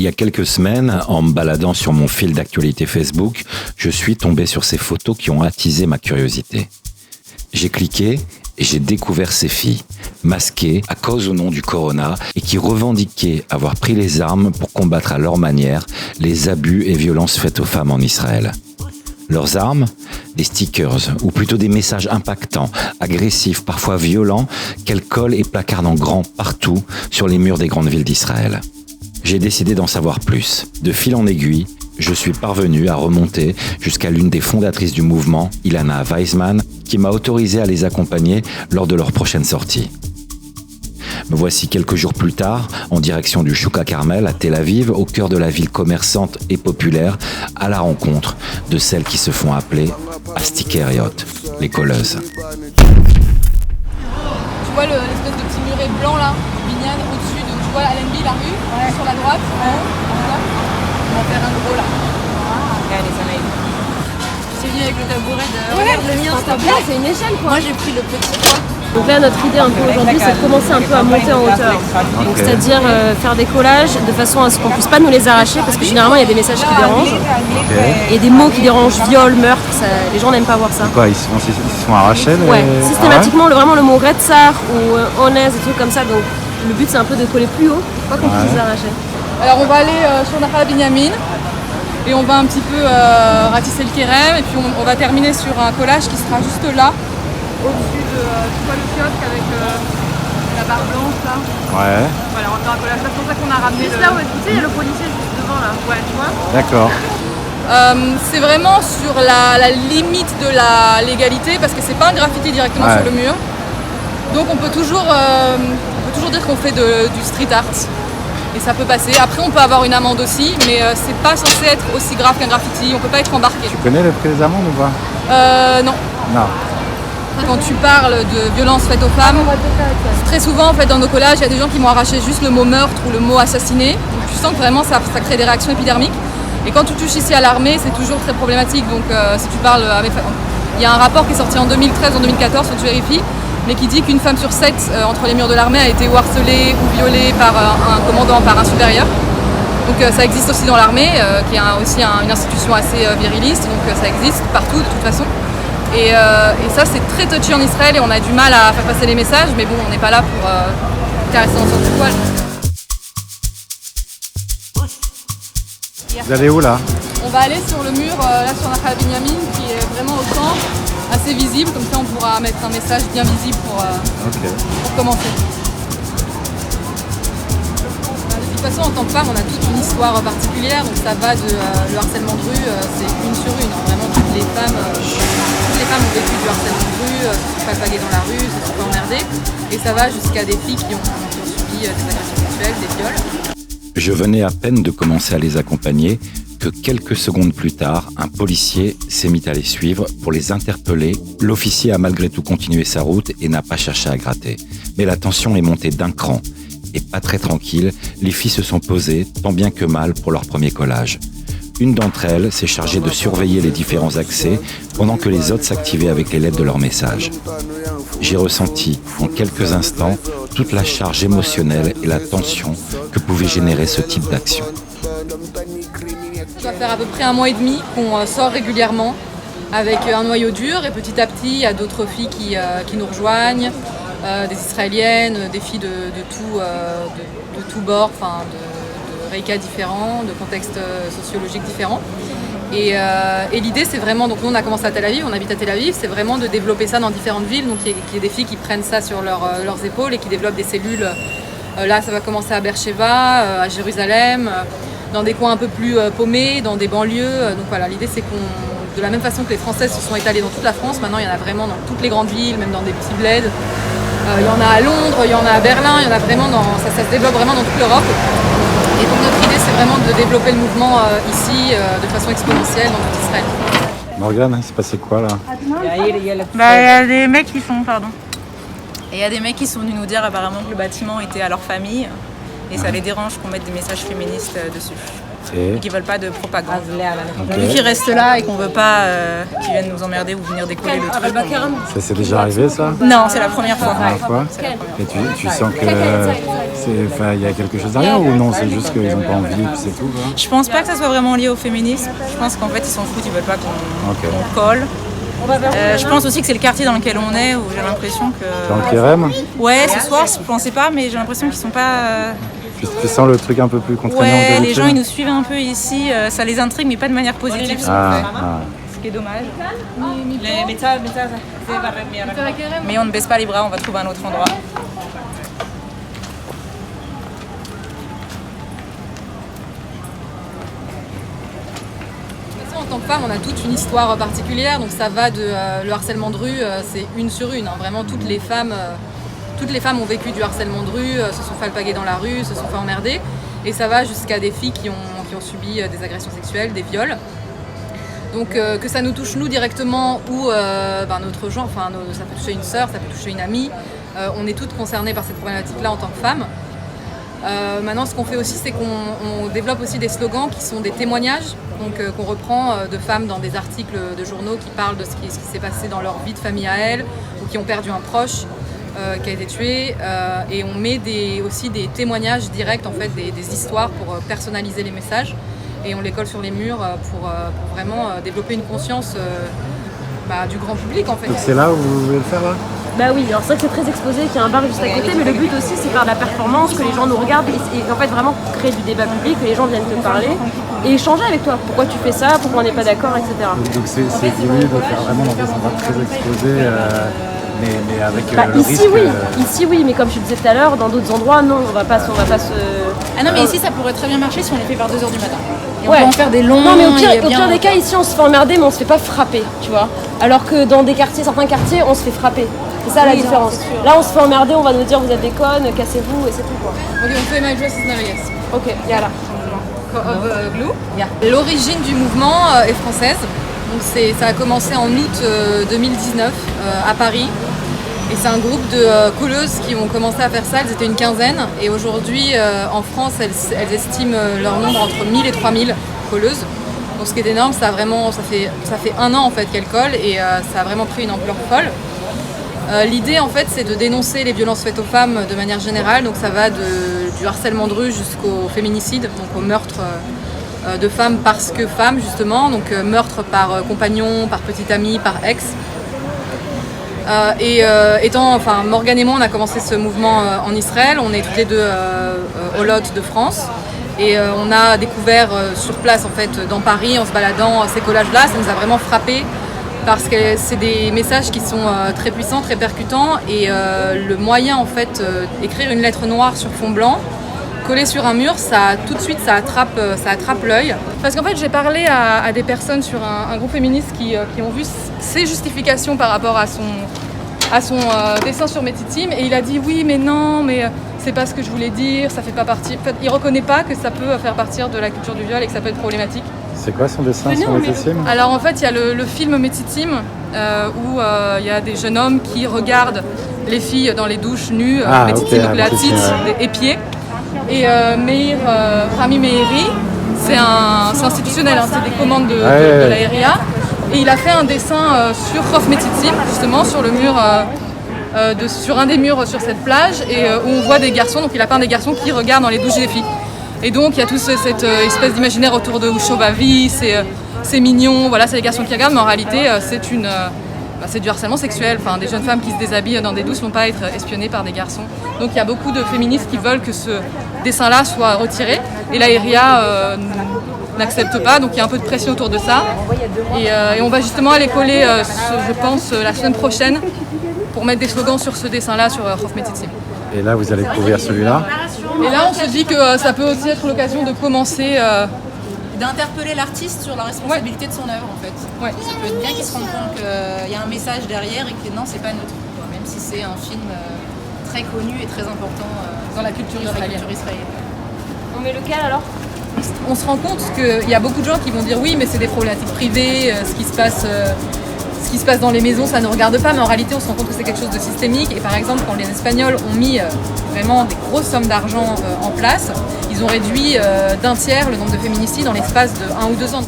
y a quelques semaines, en me baladant sur mon fil d'actualité Facebook, je suis tombé sur ces photos qui ont attisé ma curiosité. J'ai cliqué et j'ai découvert ces filles, masquées à cause ou non du corona et qui revendiquaient avoir pris les armes pour combattre à leur manière les abus et violences faites aux femmes en Israël. Leurs armes, des stickers, ou plutôt des messages impactants, agressifs, parfois violents, qu'elles collent et placardent en grand partout sur les murs des grandes villes d'Israël. J'ai décidé d'en savoir plus. De fil en aiguille, je suis parvenu à remonter jusqu'à l'une des fondatrices du mouvement, Ilana Weizmann, qui m'a autorisé à les accompagner lors de leur prochaine sortie. Me voici quelques jours plus tard, en direction du Chouk HaCarmel à Tel Aviv, au cœur de la ville commerçante et populaire, à la rencontre de celles qui se font appeler Astikeriot, les colleuses. Tu vois l'espèce de petit muret blanc là, Binyan, au-dessus de, tu vois Allenby, la rue, sur la droite, on va faire un gros là. C'est venu avec le tabouret de... Regarde le mien, s'il te plaît. C'est une échelle quoi. Moi j'ai pris le petit. Donc là notre idée un peu aujourd'hui c'est de commencer un peu à monter en hauteur. Donc c'est-à-dire faire des collages de façon à ce qu'on puisse pas nous les arracher parce que généralement il y a des messages qui dérangent. Et des mots qui dérangent, viol, meurtre, ça, les gens n'aiment pas voir ça. Quoi, ils se font arracher les... Ouais, systématiquement vraiment le mot Retsar ou Honez, des trucs comme ça. Donc le but c'est un peu de coller plus haut, pas qu'on puisse les arracher. Alors on va aller sur Nahal Binyamin et on va un petit peu ratisser le kérem et puis on va terminer sur un collage qui sera juste là, au-dessus de tu vois le kiosque avec la barre blanche là. Ouais. Voilà, on va faire un collage, c'est pour ça qu'on a ramené Juste là où tu sais, il y a le policier juste devant là. Ouais, tu vois. D'accord. c'est vraiment sur la limite de la légalité parce que c'est pas un graffiti directement sur le mur. Donc on peut toujours dire qu'on fait du street art. Et ça peut passer. Après, on peut avoir une amende aussi, mais c'est pas censé être aussi grave qu'un graffiti. On peut pas être embarqué. Tu connais le prix des amendes ou pas? Non. Non. Quand tu parles de violences faites aux femmes, très souvent, en fait, dans nos collages, il y a des gens qui m'ont arraché juste le mot meurtre ou le mot assassiné. Donc, tu sens que vraiment, ça crée des réactions épidermiques. Et quand tu touches ici à l'armée, c'est toujours très problématique. Donc, si tu parles avec... Il y a un rapport qui est sorti en 2013 ou en 2014, faut que tu vérifies, mais qui dit qu'une femme sur 7 entre les murs de l'armée a été ou harcelée ou violée par un commandant, par un supérieur. Donc ça existe aussi dans l'armée, qui est aussi une institution assez viriliste, donc ça existe partout de toute façon. Et ça c'est très touchy en Israël et on a du mal à faire passer les messages, mais bon, on n'est pas là pour caresser dans son poil. Vous allez où là? On va aller sur le mur, là sur Nahal Binyamin, qui est vraiment au centre, assez visible, comme ça on pourra mettre un message bien visible pour commencer. De toute façon, en tant que femme, on a toute une histoire particulière, donc ça va de le harcèlement de rue, c'est une sur une. Vraiment, toutes les femmes ont vécu du harcèlement de rue, se sont fait paguer dans la rue, se sont fait emmerder, et ça va jusqu'à des filles qui ont subi des agressions sexuelles, des viols. Je venais à peine de commencer à les accompagner que quelques secondes plus tard, un policier s'est mis à les suivre pour les interpeller. L'officier a malgré tout continué sa route et n'a pas cherché à gratter. Mais la tension est montée d'un cran. Et pas très tranquille, les filles se sont posées, tant bien que mal, pour leur premier collage. Une d'entre elles s'est chargée de surveiller les différents accès pendant que les autres s'activaient avec les lettres de leur message. J'ai ressenti, en quelques instants, toute la charge émotionnelle et la tension que pouvait générer ce type d'action. Ça va faire à peu près 1 mois et demi qu'on sort régulièrement avec un noyau dur et petit à petit il y a d'autres filles qui nous rejoignent, des Israéliennes, des filles de tout bord, enfin de reika différents, de contextes sociologiques différents. Et l'idée c'est vraiment, donc nous on a commencé à Tel Aviv, on habite à Tel Aviv, c'est vraiment de développer ça dans différentes villes, donc qu'il y ait des filles qui prennent ça sur leurs épaules et qui développent des cellules. Là ça va commencer à Beersheva, à Jérusalem, dans des coins un peu plus paumés, dans des banlieues. Donc voilà, l'idée c'est qu'on, de la même façon que les Françaises se sont étalées dans toute la France, maintenant il y en a vraiment dans toutes les grandes villes, même dans des petits bleds. Il y en a à Londres, il y en a à Berlin, il y en a vraiment ça se développe vraiment dans toute l'Europe. Et donc notre idée c'est vraiment de développer le mouvement ici de façon exponentielle dans toute Israël. Morgane, il s'est passé quoi là? Il y a des mecs qui sont, Et il y a des mecs qui sont venus nous dire apparemment que le bâtiment était à leur famille et ça les dérange qu'on mette des messages féministes dessus. et qui ne veulent pas de propagande. Ok. Vu qu'ils restent là et qu'on ne veut pas qu'ils viennent nous emmerder ou venir décoller le truc. Ça c'est déjà arrivé ça? Non, c'est la première fois. La première fois? Et tu sens que il y a quelque chose derrière ou non? C'est juste qu'ils n'ont pas envie et puis c'est tout, quoi. Je pense pas que ça soit vraiment lié au féminisme. Je pense qu'en fait ils s'en foutent, ils veulent pas qu'on colle. Je pense aussi que c'est le quartier dans lequel on est où j'ai l'impression que... Dans le Kérem? Ouais, ce soir, je pensais pas, mais j'ai l'impression qu'ils sont pas... Tu sens le truc un peu plus contraignant que Ouais, les d'habitude? gens ils nous suivent un peu ici, ça les intrigue mais pas de manière positive. Ce qui est dommage. Mais on ne baisse pas les bras, on va trouver un autre endroit. En tant que femme, on a toute une histoire particulière, donc ça va de le harcèlement de rue, c'est une sur une. Vraiment, toutes les femmes ont vécu du harcèlement de rue, se sont fait alpaguer dans la rue, se sont fait emmerder. Et ça va jusqu'à des filles qui ont subi des agressions sexuelles, des viols. Donc que ça nous touche nous directement ou notre genre, ça peut toucher une sœur, ça peut toucher une amie. On est toutes concernées par cette problématique-là en tant que femmes. Maintenant, ce qu'on fait aussi, c'est qu'on développe aussi des slogans qui sont des témoignages, donc qu'on reprend de femmes dans des articles de journaux qui parlent de ce qui s'est passé dans leur vie de famille à elles, ou qui ont perdu un proche qui a été tué. Et on met aussi des témoignages directs, en fait, des histoires pour personnaliser les messages. Et on les colle sur les murs pour vraiment développer une conscience du grand public, en fait. Donc c'est là où vous voulez le faire, là? Bah oui, alors c'est vrai que c'est très exposé, qu'il y a un bar juste à côté, mais le but aussi c'est faire de la performance, que les gens nous regardent et en fait vraiment créer du débat public, que les gens viennent te parler et échanger avec toi. Pourquoi tu fais ça, pourquoi on n'est pas d'accord, etc. Donc c'est voulu de faire vraiment dans des endroits très exposés, mais avec le ici risque... Ici oui, mais comme je te disais tout à l'heure, dans d'autres endroits, non, on va pas se... Ah non, mais ici ça pourrait très bien marcher si on les fait vers 2h du matin. Et Ouais. on peut en faire des longs. Non mais au pire des cas, ici on se fait emmerder, mais on se fait pas frapper, tu vois. Alors que dans certains quartiers, on se fait frapper. C'est ça la différence. Là on se fait emmerder, on va nous dire vous êtes des connes, cassez-vous et c'est tout quoi. Ok, on fait My Dress is Never Yes. Ok, yalla. Of Glue. L'origine du mouvement est française. Donc ça a commencé en août 2019 à Paris. Et c'est un groupe de colleuses qui ont commencé à faire ça, elles étaient une quinzaine. Et aujourd'hui, en France, elles estiment leur nombre entre 1000 et 3000 colleuses. Donc ce qui est énorme, ça fait 1 an en fait qu'elles collent et ça a vraiment pris une ampleur folle. L'idée en fait, c'est de dénoncer les violences faites aux femmes de manière générale. Donc ça va du harcèlement de rue jusqu'au féminicide, donc au meurtre de femmes parce que femmes justement. Donc meurtre par compagnon, par petite amie, par ex. Morgane et moi, on a commencé ce mouvement en Israël. On est toutes les deux Olot de France. Et on a découvert sur place, en fait, dans Paris, en se baladant, ces collages-là. Ça nous a vraiment frappé parce que c'est des messages qui sont très puissants, très percutants. Et le moyen, en fait, écrire une lettre noire sur fond blanc, coller sur un mur, tout de suite, ça attrape l'œil. Parce qu'en fait, j'ai parlé à des personnes sur un groupe féministe qui ont vu ses justifications par rapport à son dessin sur Metitim, et il a dit oui, mais non, mais c'est pas ce que je voulais dire, ça fait pas partie. En fait, il reconnaît pas que ça peut faire partir de la culture du viol et que ça peut être problématique. C'est quoi son dessin sur Metitim? Alors en fait, il y a le film Metitim où il y a des jeunes hommes qui regardent les filles dans les douches nues, Metitim, donc la tite épiée. Et Rami Meiri, c'est institutionnel, hein, c'est des commandes de la RIA. Et il a fait un dessin sur Chof Metitim, justement, sur le mur, sur un des murs sur cette plage, et où on voit des garçons. Donc il a peint des garçons qui regardent dans les douches des filles. Et donc il y a toute cette espèce d'imaginaire autour de Ushovavi, c'est mignon, voilà, c'est les garçons qui regardent, mais en réalité c'est du harcèlement sexuel. Enfin, des jeunes femmes qui se déshabillent dans des douches ne vont pas être espionnées par des garçons. Donc il y a beaucoup de féministes qui veulent que ce dessin-là soit retiré. Et la RIA n'accepte pas, donc il y a un peu de pression autour de ça. Et on va justement aller coller, je pense, la semaine prochaine pour mettre des slogans sur ce dessin-là, sur Chof Metitim. Et là, vous allez couvrir celui-là? Et là, on se dit que ça peut aussi être l'occasion de commencer... d'interpeller l'artiste sur la responsabilité de son œuvre en fait. Ouais. Ça peut être bien qu'il se rende compte qu'il y a un message derrière et que non, c'est pas neutre, même si c'est un film très connu et très important dans la culture israélienne. On met lequel alors? On se rend compte qu'il y a beaucoup de gens qui vont dire oui, mais c'est des problématiques privées, ce qui se passe ce qui se passe dans les maisons, ça ne regarde pas, mais en réalité, on se rend compte que c'est quelque chose de systémique. Et par exemple, quand les Espagnols ont mis vraiment des grosses sommes d'argent en place, ils ont réduit d'un tiers le nombre de féminicides en l'espace de 1 ou 2 ans.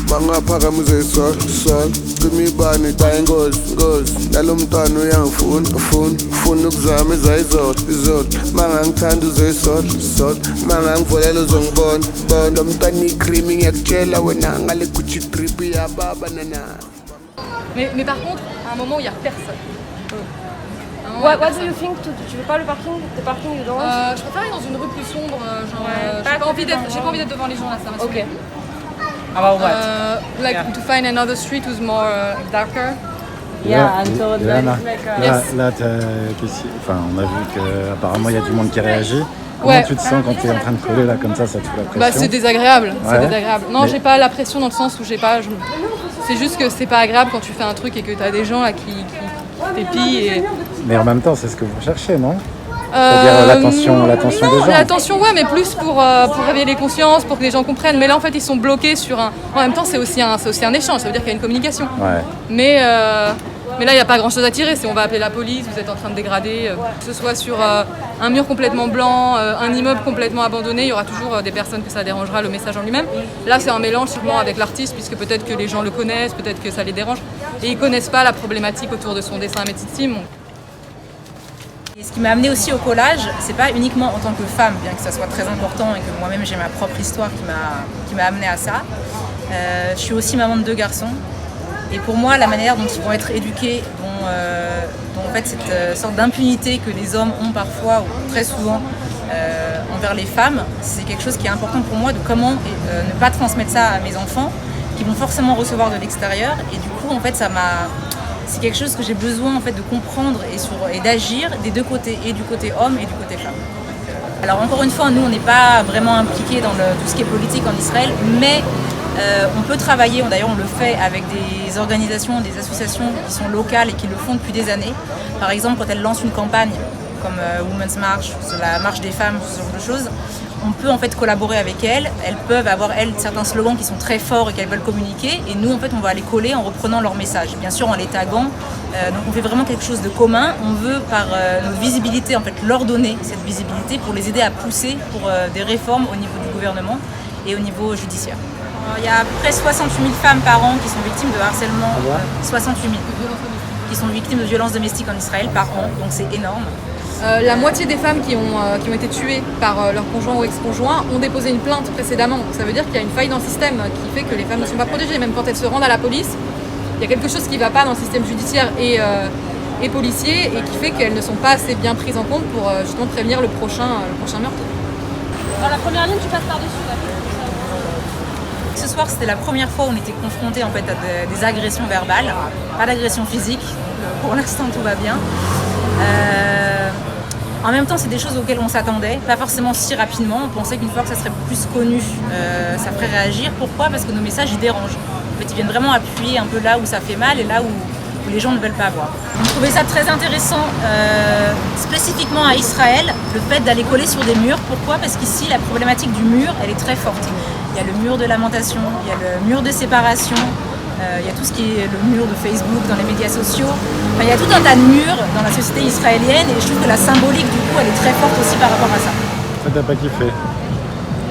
Bangaphakamise sol cima ibani dayi ingozi nalo mntwana uyangifuna ukuzama izolo mangangithanda uzoyisola mangangivolela uzongibona lo mntwana ikrimi ngiyakutshela wena ngale Gucci drip yababa nana. Mais par contre, à un moment où il n'y a personne. What do you think? Tu veux pas le parking? Le parking you don't want? Je préfère aller dans une rue plus sombre, j'ai pas envie d'être devant les gens là, ça m'a saoulé. About what? Like to find another street who's more darker. Yeah, until Ilana, Yes. là on a vu qu'apparemment il y a du monde qui réagit. Comment tu te sens quand tu es en train de coller là comme ça te fout la pression? Bah c'est désagréable, Ouais. c'est désagréable. Non, j'ai pas la pression dans le sens où c'est juste que c'est pas agréable quand tu fais un truc et que t'as des gens là qui t'épient et... Mais en même temps, c'est ce que vous recherchez, non? C'est-à-dire l'attention des gens. L'attention, ouais, mais plus pour réveiller les consciences, pour que les gens comprennent. Mais là, en fait, ils sont bloqués sur un... En même temps, c'est aussi un échange, ça veut dire qu'il y a une communication. Ouais. Mais là, il n'y a pas grand-chose à tirer. Si on va appeler la police, vous êtes en train de dégrader, que ce soit sur un mur complètement blanc, un immeuble complètement abandonné, il y aura toujours des personnes que ça dérangera, le message en lui-même. Là, c'est un mélange sûrement avec l'artiste, puisque peut-être que les gens le connaissent, peut-être que ça les dérange. Et ils ne connaissent pas la problématique autour de son dessin à Métitsime. Et ce qui m'a amené aussi au collage, c'est pas uniquement en tant que femme, bien que ça soit très important et que moi-même j'ai ma propre histoire qui m'a amené à ça. Je suis aussi maman de 2 garçons. Et pour moi, la manière dont ils vont être éduqués, dont en fait cette sorte d'impunité que les hommes ont parfois ou très souvent envers les femmes, c'est quelque chose qui est important pour moi de comment ne pas transmettre ça à mes enfants, qui vont forcément recevoir de l'extérieur. Et du coup, en fait, c'est quelque chose que j'ai besoin en fait de comprendre et d'agir des deux côtés, et du côté homme et du côté femme. Alors encore une fois, nous on n'est pas vraiment impliqués dans tout ce qui est politique en Israël, mais on peut travailler, d'ailleurs on le fait avec des organisations, des associations qui sont locales et qui le font depuis des années. Par exemple, quand elles lancent une campagne comme Women's March, la marche des femmes, ce genre de choses, on peut en fait collaborer avec elles. Elles peuvent avoir certains slogans qui sont très forts et qu'elles veulent communiquer, et nous en fait on va les coller en reprenant leur message, bien sûr en les taguant. Donc on fait vraiment quelque chose de commun. On veut par notre visibilité en fait leur donner cette visibilité pour les aider à pousser pour des réformes au niveau du gouvernement et au niveau judiciaire. Il y a à peu près 68 000 femmes par an qui sont victimes de harcèlement, 68 000 qui sont victimes de violences domestiques en Israël par an, donc c'est énorme. La moitié des femmes qui ont été tuées par leur conjoint ou ex-conjoint ont déposé une plainte précédemment. Donc ça veut dire qu'il y a une faille dans le système qui fait que les femmes ne sont pas protégées. Même quand elles se rendent à la police, il y a quelque chose qui ne va pas dans le système judiciaire et policier, et qui fait qu'elles ne sont pas assez bien prises en compte pour justement prévenir le prochain meurtre. Dans la première ligne, tu passes par-dessus là. Ce soir, c'était la première fois où on était confrontés en fait, à des agressions verbales, pas d'agression physique. Donc, pour l'instant, tout va bien. En même temps, c'est des choses auxquelles on s'attendait, pas forcément si rapidement. On pensait qu'une fois que ça serait plus connu, ça ferait réagir. Pourquoi? Parce que nos messages, ils dérangent. En fait, ils viennent vraiment appuyer un peu là où ça fait mal et là où les gens ne veulent pas voir. On trouvait ça très intéressant, spécifiquement à Israël, le fait d'aller coller sur des murs. Pourquoi? Parce qu'ici, la problématique du mur, elle est très forte. Il y a le mur de lamentation, il y a le mur de séparation, il y a tout ce qui est le mur de Facebook dans les médias sociaux. Enfin, il y a tout un tas de murs dans la société israélienne, et je trouve que la symbolique du coup elle est très forte aussi par rapport à ça. Ça t'a pas kiffé?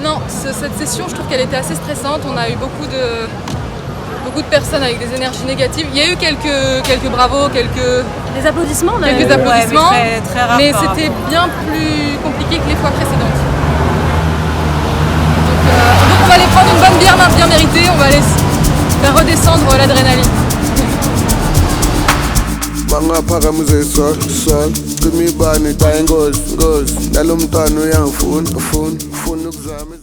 Non, cette session, je trouve qu'elle était assez stressante. On a eu beaucoup de personnes avec des énergies négatives. Il y a eu quelques bravos, Des applaudissements, quelques applaudissements, mais très rare, mais c'était bien plus compliqué que les fois précédentes. Donc on va aller prendre une bonne bière bien méritée, on va aller faire redescendre l'adrénaline. Bangaphakamise sol cima ibani dayi ingozi nalo mntwana uyangifuna ukuzama